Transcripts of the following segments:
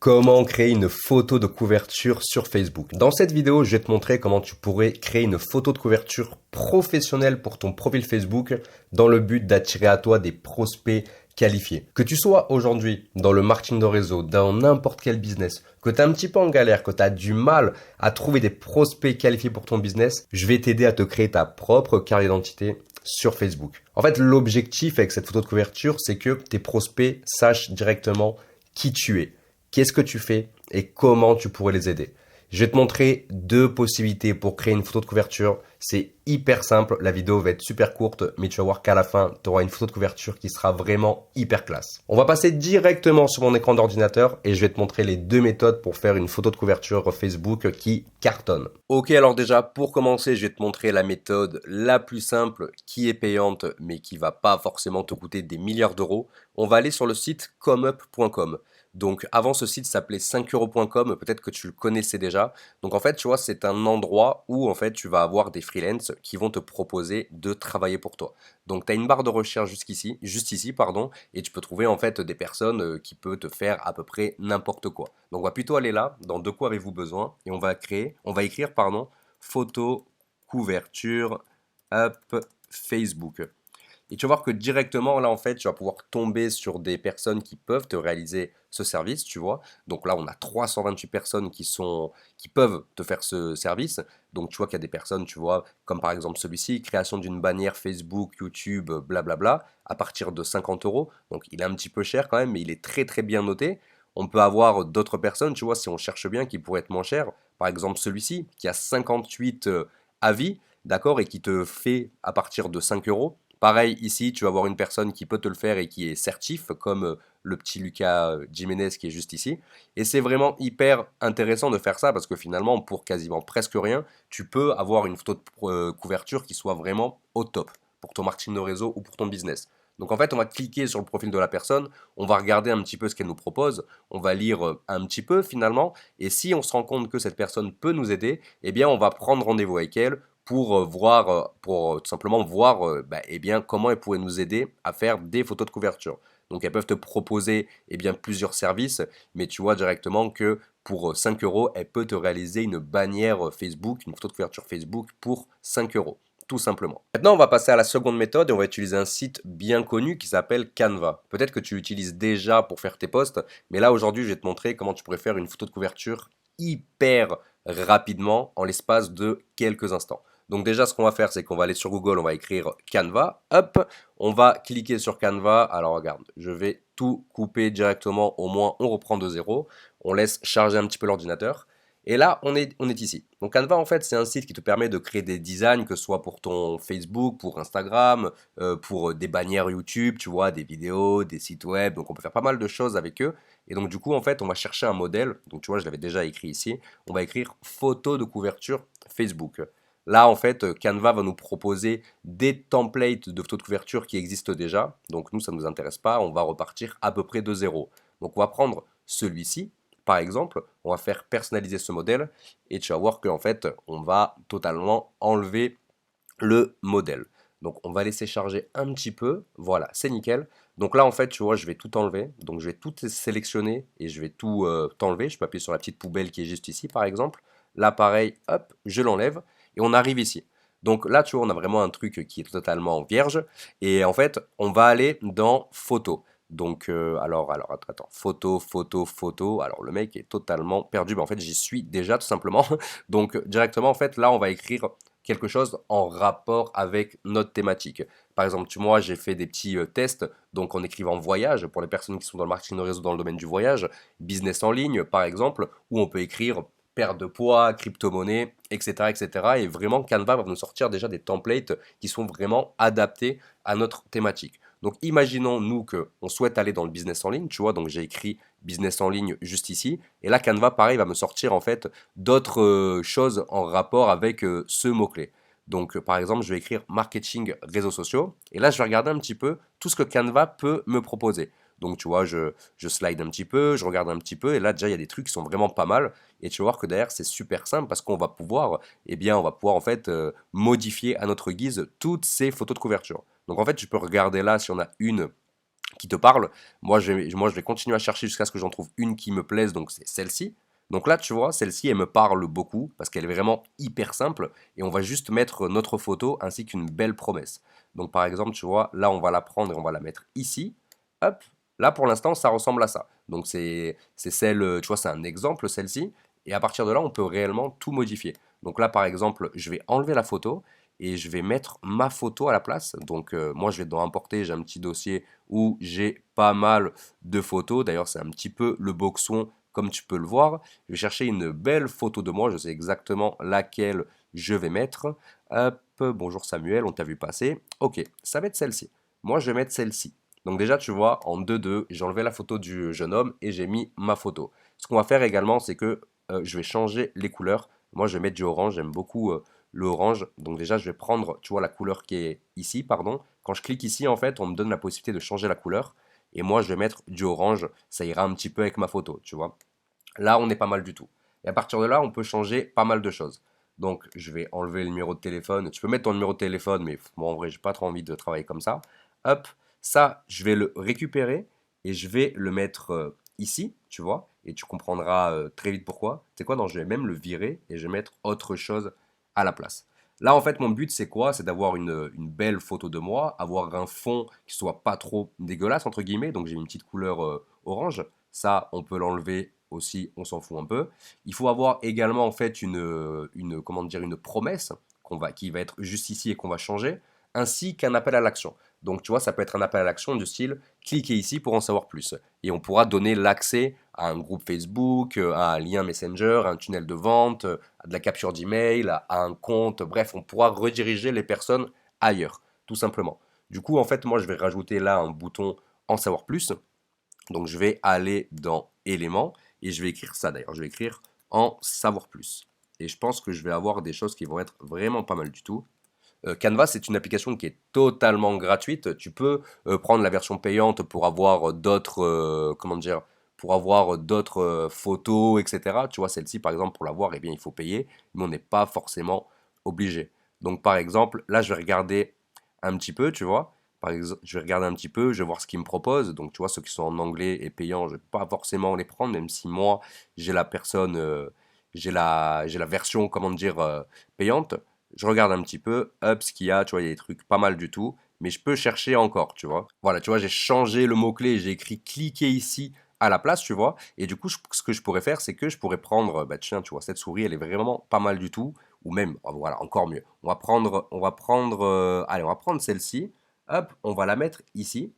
Comment créer une photo de couverture sur Facebook? Dans cette vidéo, je vais te montrer comment tu pourrais créer une photo de couverture professionnelle pour ton profil Facebook dans le but d'attirer à toi des prospects qualifiés. Que tu sois aujourd'hui dans le marketing de réseau, dans n'importe quel business, que tu es un petit peu en galère, que tu as du mal à trouver des prospects qualifiés pour ton business, je vais t'aider à te créer ta propre carte d'identité sur Facebook. En fait, l'objectif avec cette photo de couverture, c'est que tes prospects sachent directement qui tu es, qu'est-ce que tu fais et comment tu pourrais les aider. Je vais te montrer deux possibilités pour créer une photo de couverture. C'est hyper simple, la vidéo va être super courte, mais tu vas voir qu'à la fin, tu auras une photo de couverture qui sera vraiment hyper classe. On va passer directement sur mon écran d'ordinateur et je vais te montrer les deux méthodes pour faire une photo de couverture Facebook qui cartonne. Ok, alors déjà, pour commencer, je vais te montrer la méthode la plus simple qui est payante, mais qui va pas forcément te coûter des milliards d'euros. On va aller sur le site comeup.com. Donc avant, ce site s'appelait 5euros.com, peut-être que tu le connaissais déjà. Donc en fait, tu vois, c'est un endroit où en fait tu vas avoir des freelances qui vont te proposer de travailler pour toi. Donc tu as une barre de recherche juste ici, pardon, et tu peux trouver en fait des personnes qui peuvent te faire à peu près n'importe quoi. Donc on va plutôt aller là, dans de quoi avez-vous besoin, et on va écrire, pardon, photo couverture up Facebook. Et tu vas voir que directement, là, en fait, tu vas pouvoir tomber sur des personnes qui peuvent te réaliser ce service, tu vois. Donc là, on a 328 personnes qui peuvent te faire ce service. Donc tu vois qu'il y a des personnes, tu vois, comme par exemple celui-ci, création d'une bannière Facebook, YouTube, blablabla, à partir de 50 euros. Donc il est un petit peu cher quand même, mais il est très très bien noté. On peut avoir d'autres personnes, tu vois, si on cherche bien, qui pourraient être moins chers. Par exemple celui-ci, qui a 58 avis, d'accord, et qui te fait à partir de 5 euros. Pareil, ici, tu vas avoir une personne qui peut te le faire et qui est certif, comme le petit Lucas Jiménez qui est juste ici. Et c'est vraiment hyper intéressant de faire ça parce que finalement, pour quasiment presque rien, tu peux avoir une photo de couverture qui soit vraiment au top pour ton marketing de réseau ou pour ton business. Donc en fait, on va cliquer sur le profil de la personne, on va regarder un petit peu ce qu'elle nous propose, on va lire un petit peu finalement, et si on se rend compte que cette personne peut nous aider, eh bien on va prendre rendez-vous avec elle pour tout simplement voir eh bien, comment elles pourraient nous aider à faire des photos de couverture. Donc elles peuvent te proposer eh bien, plusieurs services, mais tu vois directement que pour 5 euros, elle peut te réaliser une bannière Facebook, une photo de couverture Facebook pour 5 euros. Tout simplement. Maintenant, on va passer à la seconde méthode et on va utiliser un site bien connu qui s'appelle Canva. Peut-être que tu l'utilises déjà pour faire tes posts, mais là aujourd'hui, je vais te montrer comment tu pourrais faire une photo de couverture hyper rapidement en l'espace de quelques instants. Donc déjà, ce qu'on va faire, c'est qu'on va aller sur Google, on va écrire Canva, hop, on va cliquer sur Canva. Alors regarde, je vais tout couper directement, au moins on reprend de zéro, on laisse charger un petit peu l'ordinateur. Et là, on est ici. Donc Canva, en fait, c'est un site qui te permet de créer des designs, que ce soit pour ton Facebook, pour Instagram, pour des bannières YouTube, tu vois, des vidéos, des sites web. Donc on peut faire pas mal de choses avec eux. Et donc du coup, en fait, on va chercher un modèle. Donc tu vois, je l'avais déjà écrit ici. On va écrire photo de couverture Facebook. Là, en fait, Canva va nous proposer des templates de photos de couverture qui existent déjà. Donc nous, ça ne nous intéresse pas. On va repartir à peu près de zéro. Donc on va prendre celui-ci. Par exemple, on va faire personnaliser ce modèle et tu vas voir qu'en fait, on va totalement enlever le modèle. Donc on va laisser charger un petit peu. Voilà, c'est nickel. Donc là, en fait, tu vois, je vais tout enlever. Donc je vais tout sélectionner et je vais tout enlever. Je peux appuyer sur la petite poubelle qui est juste ici, par exemple. Là, pareil, hop, je l'enlève et on arrive ici. Donc là, tu vois, on a vraiment un truc qui est totalement vierge. Et en fait, on va aller dans photo. Donc, attends, photo. Alors, le mec est totalement perdu. Mais en fait, j'y suis déjà, tout simplement. Donc, directement, en fait, là, on va écrire quelque chose en rapport avec notre thématique. Par exemple, moi, j'ai fait des petits tests, donc en écrivant voyage, pour les personnes qui sont dans le marketing de réseau dans le domaine du voyage, business en ligne, par exemple, où on peut écrire perte de poids, crypto-monnaie, etc., etc. Et vraiment, Canva va nous sortir déjà des templates qui sont vraiment adaptés à notre thématique. Donc, imaginons, nous, qu'on souhaite aller dans le business en ligne, tu vois, donc j'ai écrit business en ligne juste ici, et là, Canva, pareil, va me sortir, en fait, d'autres choses en rapport avec ce mot-clé. Donc, par exemple, je vais écrire marketing réseaux sociaux, et là, je vais regarder un petit peu tout ce que Canva peut me proposer. Donc, tu vois, je slide un petit peu, je regarde un petit peu, et là, déjà, il y a des trucs qui sont vraiment pas mal, et tu vas voir que derrière, c'est super simple, parce qu'on va pouvoir, eh bien, on va pouvoir, en fait, modifier à notre guise toutes ces photos de couverture. Donc, en fait, tu peux regarder là si on a une qui te parle. Moi, je vais continuer à chercher jusqu'à ce que j'en trouve une qui me plaise, donc c'est celle-ci. Donc là, tu vois, celle-ci, elle me parle beaucoup parce qu'elle est vraiment hyper simple et on va juste mettre notre photo ainsi qu'une belle promesse. Donc par exemple, tu vois, là, on va la prendre et on va la mettre ici. Hop, là, pour l'instant, ça ressemble à ça. Donc c'est celle, tu vois, c'est un exemple, celle-ci. Et à partir de là, on peut réellement tout modifier. Donc là, par exemple, je vais enlever la photo et je vais mettre ma photo à la place. Donc moi, je vais dans importer, j'ai un petit dossier où j'ai pas mal de photos. D'ailleurs, c'est un petit peu le boxon, comme tu peux le voir. Je vais chercher une belle photo de moi. Je sais exactement laquelle je vais mettre. Hop, bonjour Samuel, on t'a vu passer. Ok, ça va être celle-ci. Moi, je vais mettre celle-ci. Donc déjà, tu vois, en 2-2, j'ai enlevé la photo du jeune homme et j'ai mis ma photo. Ce qu'on va faire également, c'est que je vais changer les couleurs. Moi, je vais mettre du orange. J'aime beaucoup le orange. Donc déjà, je vais prendre, tu vois, la couleur qui est ici, pardon. Quand je clique ici, en fait, on me donne la possibilité de changer la couleur. Et moi, je vais mettre du orange. Ça ira un petit peu avec ma photo, tu vois. Là, on est pas mal du tout. Et à partir de là, on peut changer pas mal de choses. Donc, je vais enlever le numéro de téléphone. Tu peux mettre ton numéro de téléphone, mais moi, en vrai, j'ai pas trop envie de travailler comme ça. Hop, ça, je vais le récupérer et je vais le mettre ici, tu vois. Et tu comprendras très vite pourquoi. C'est quoi? Non, je vais même le virer et je vais mettre autre chose à la place. Là, en fait, mon but, c'est quoi? C'est d'avoir une belle photo de moi, avoir un fond qui soit pas trop dégueulasse, entre guillemets. Donc, j'ai une petite couleur orange. Ça, on peut l'enlever aussi, on s'en fout un peu. Il faut avoir également, en fait, comment dire, une promesse qui va être juste ici et qu'on va changer, ainsi qu'un appel à l'action. Donc, tu vois, ça peut être un appel à l'action du style cliquez ici pour en savoir plus. Et on pourra donner l'accès à un groupe Facebook, à un lien Messenger, à un tunnel de vente, à de la capture d'email, à un compte. Bref, on pourra rediriger les personnes ailleurs, tout simplement. Du coup, en fait, moi, je vais rajouter là un bouton en savoir plus. Donc, je vais aller dans éléments et je vais écrire ça d'ailleurs. Je vais écrire en savoir plus. Et je pense que je vais avoir des choses qui vont être vraiment pas mal du tout. Canva, c'est une application qui est totalement gratuite. Tu peux prendre la version payante pour avoir d'autres, comment dire, pour avoir d'autres photos, etc. Tu vois, celle-ci, par exemple, pour l'avoir, eh bien, il faut payer, mais on n'est pas forcément obligé. Donc, par exemple, là, je vais regarder un petit peu, tu vois. Par exemple, je vais regarder un petit peu, je vais voir ce qu'ils me proposent. Donc, tu vois, ceux qui sont en anglais et payants, je ne vais pas forcément les prendre, même si moi, j'ai la personne, j'ai la version, comment dire, payante. Je regarde un petit peu, hop, ce qu'il y a, tu vois, il y a des trucs pas mal du tout, mais je peux chercher encore, tu vois. Voilà, tu vois, j'ai changé le mot-clé, j'ai écrit cliquez ici à la place, tu vois. Et du coup, ce que je pourrais faire, c'est que je pourrais prendre, bah tiens, tu vois, cette souris, elle est vraiment pas mal du tout, ou même, oh, voilà, encore mieux. Allez, on va prendre celle-ci, hop, on va la mettre ici.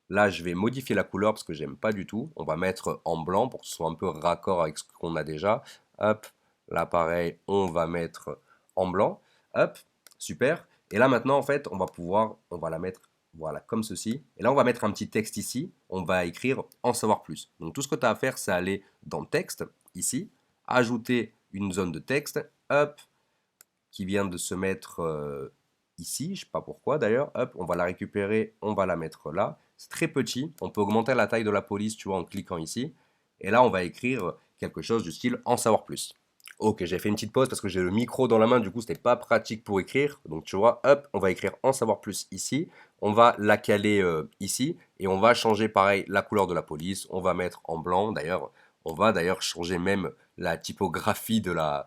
Là, je vais modifier la couleur parce que j'aime pas du tout. On va mettre en blanc pour que ce soit un peu raccord avec ce qu'on a déjà. Hop, là pareil, on va mettre en blanc. Hop, super. Et là maintenant, en fait, on va la mettre, voilà, comme ceci. Et là, on va mettre un petit texte ici. On va écrire en savoir plus. Donc tout ce que tu as à faire, c'est aller dans texte, ici, ajouter une zone de texte. Hop, qui vient de se mettre ici, je sais pas pourquoi d'ailleurs, hop, on va la récupérer, on va la mettre là. C'est très petit, on peut augmenter la taille de la police, tu vois, en cliquant ici. Et là, on va écrire quelque chose du style en savoir plus. Ok, j'ai fait une petite pause parce que j'ai le micro dans la main, du coup, c'était pas pratique pour écrire. Donc, tu vois, hop, on va écrire en savoir plus ici. On va la caler ici et on va changer pareil la couleur de la police. On va mettre en blanc d'ailleurs. On va d'ailleurs changer même la typographie de la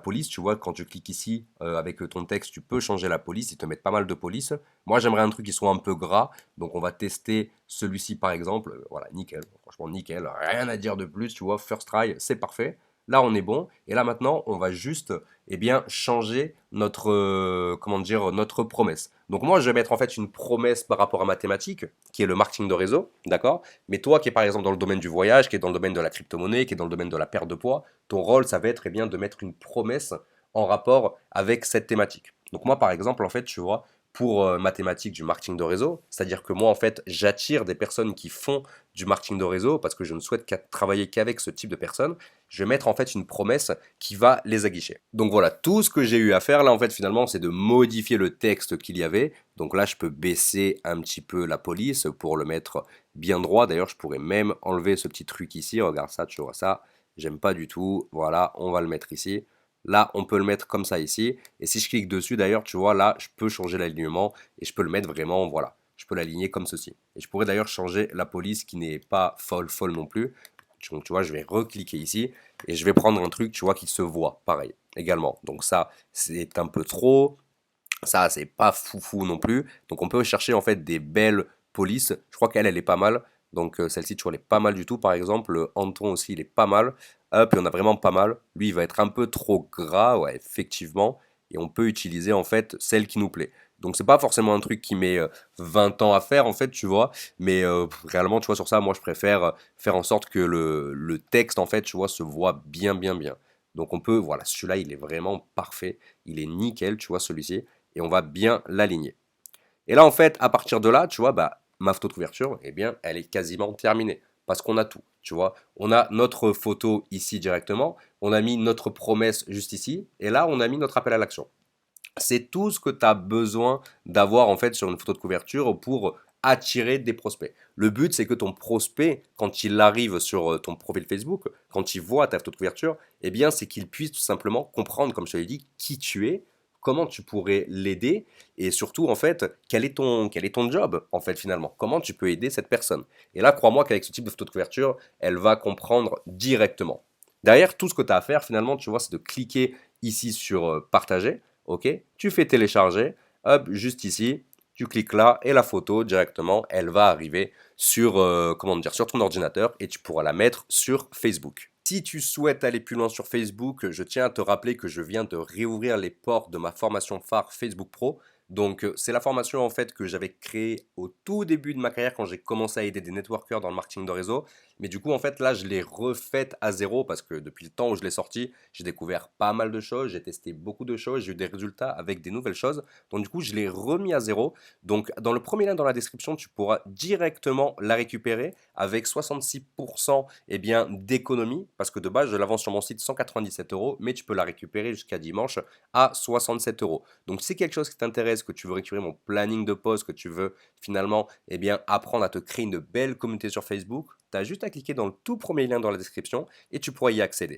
police. Tu vois, quand tu cliques ici avec ton texte, tu peux changer la police. Ils te mettent pas mal de police. Moi, j'aimerais un truc qui soit un peu gras. Donc, on va tester celui-ci par exemple. Voilà, nickel. Franchement, nickel. Rien à dire de plus. Tu vois, first try, c'est parfait. Là, on est bon. Et là, maintenant, on va juste bien, changer notre, comment dire, notre promesse. Donc moi, je vais mettre en fait une promesse par rapport à ma thématique, qui est le marketing de réseau, d'accord? Mais toi qui es par exemple dans le domaine du voyage, qui est dans le domaine de la crypto-monnaie, qui est dans le domaine de la perte de poids, ton rôle, ça va être bien, de mettre une promesse en rapport avec cette thématique. Donc moi, par exemple, en fait, tu vois, pour ma thématique du marketing de réseau, c'est-à-dire que moi, en fait, j'attire des personnes qui font du marketing de réseau parce que je ne souhaite travailler qu'avec ce type de personnes. Je vais mettre en fait une promesse qui va les aguicher. Donc voilà, tout ce que j'ai eu à faire là, en fait, finalement, c'est de modifier le texte qu'il y avait. Donc là, je peux baisser un petit peu la police pour le mettre bien droit. D'ailleurs, je pourrais même enlever ce petit truc ici. Regarde ça, tu vois ça. J'aime pas du tout. Voilà, on va le mettre ici. Là, on peut le mettre comme ça ici. Et si je clique dessus, d'ailleurs, tu vois, là, je peux changer l'alignement et je peux le mettre vraiment, voilà, je peux l'aligner comme ceci. Et je pourrais d'ailleurs changer la police qui n'est pas folle non plus. Donc tu vois, je vais recliquer ici et je vais prendre un truc, tu vois, qui se voit, pareil, également. Donc ça, c'est un peu trop. Ça, c'est pas foufou non plus. Donc on peut chercher en fait des belles polices. Je crois qu'elle, elle est pas mal. Donc celle-ci, tu vois, elle est pas mal du tout. Par exemple, Anton aussi, il est pas mal. Hop, il y en a vraiment pas mal. Lui, il va être un peu trop gras, ouais, effectivement. Et on peut utiliser en fait celle qui nous plaît. Donc c'est pas forcément un truc qui met 20 ans à faire en fait, tu vois. Mais réellement, tu vois, sur ça, moi je préfère faire en sorte que le texte en fait, tu vois, se voit bien. Donc on peut, voilà, celui-là, il est vraiment parfait. Il est nickel, tu vois, celui-ci et on va bien l'aligner. Et là, en fait, à partir de là, tu vois, bah, ma photo de couverture, eh bien, elle est quasiment terminée. Parce qu'on a tout, tu vois. On a notre photo ici directement, on a mis notre promesse juste ici, et là, on a mis notre appel à l'action. C'est tout ce que tu as besoin d'avoir, en fait, sur une photo de couverture pour attirer des prospects. Le but, c'est que ton prospect, quand il arrive sur ton profil Facebook, quand il voit ta photo de couverture, eh bien, c'est qu'il puisse tout simplement comprendre, comme je te l'ai dit, qui tu es, comment tu pourrais l'aider et surtout en fait quel est ton job en fait finalement, comment tu peux aider cette personne. Et là crois-moi qu'avec ce type de photo de couverture elle va comprendre directement. Derrière tout ce que tu as à faire finalement tu vois c'est de cliquer ici sur partager, ok, tu fais télécharger, hop juste ici tu cliques là et la photo directement elle va arriver sur comment dire sur ton ordinateur et tu pourras la mettre sur Facebook. Si tu souhaites aller plus loin sur Facebook, je tiens à te rappeler que je viens de réouvrir les portes de ma formation phare Facebook Pro. Donc c'est la formation en fait que j'avais créée au tout début de ma carrière quand j'ai commencé à aider des networkers dans le marketing de réseau. Mais du coup en fait là je l'ai refaite à zéro parce que depuis le temps où je l'ai sortie, j'ai découvert pas mal de choses, j'ai testé beaucoup de choses, j'ai eu des résultats avec des nouvelles choses. Donc du coup je l'ai remis à zéro. Donc dans le premier lien dans la description tu pourras directement la récupérer avec 66% eh bien, d'économie, parce que de base, je la vends sur mon site 197 euros, mais tu peux la récupérer jusqu'à dimanche à 67 euros. Donc, si c'est quelque chose qui t'intéresse, que tu veux récupérer mon planning de poste, que tu veux finalement eh bien, apprendre à te créer une belle communauté sur Facebook, tu as juste à cliquer dans le tout premier lien dans la description et tu pourras y accéder.